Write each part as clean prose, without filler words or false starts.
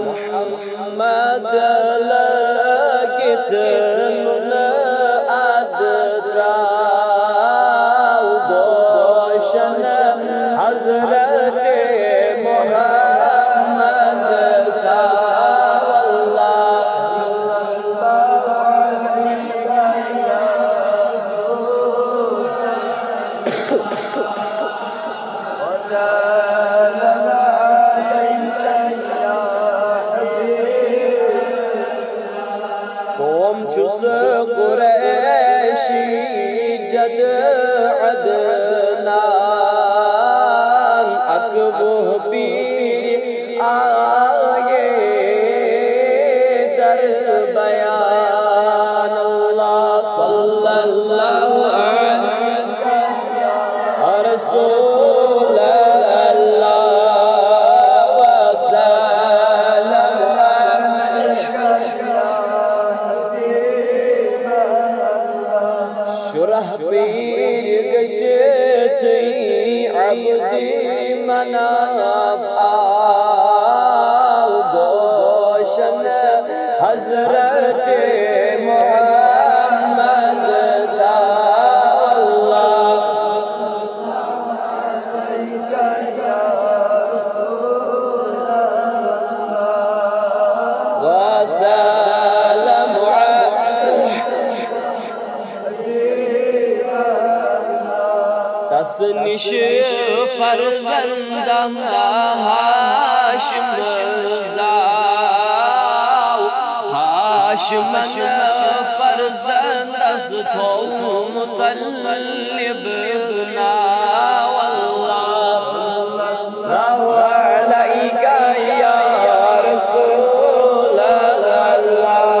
محمد لقيت من أدرى وبوشن حضرت محمد تا والله قوم چس قریشی جد عدنان اکبہ پیر آئے در بیان اللہ صلی اللہ علیہ رسول اللہ شرح پیر گجتی عبدی مناف آو گوشن حضرت محمد تا اللہ وسلم تسنش فرزندان هاشم زاو هاشم فرزند از تو مطلبنا والله عليك يا رسول الله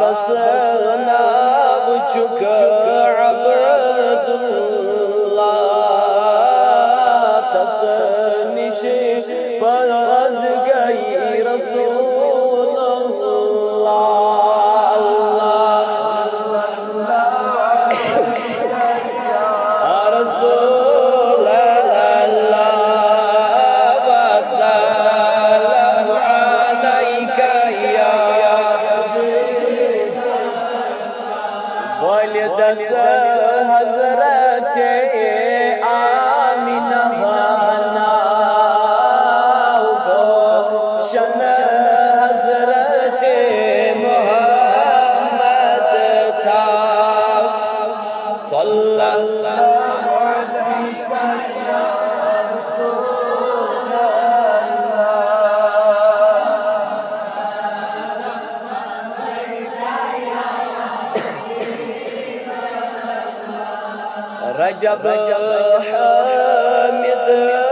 بس ناب چکا عبداللہ تسنش پرد گئی رسول اللہ رسول اللہ وسلم علیک یا والدس حضرت آمینہ گوشن حضرت محمد تھا صلی اللہ علیہ رسول رجب حامد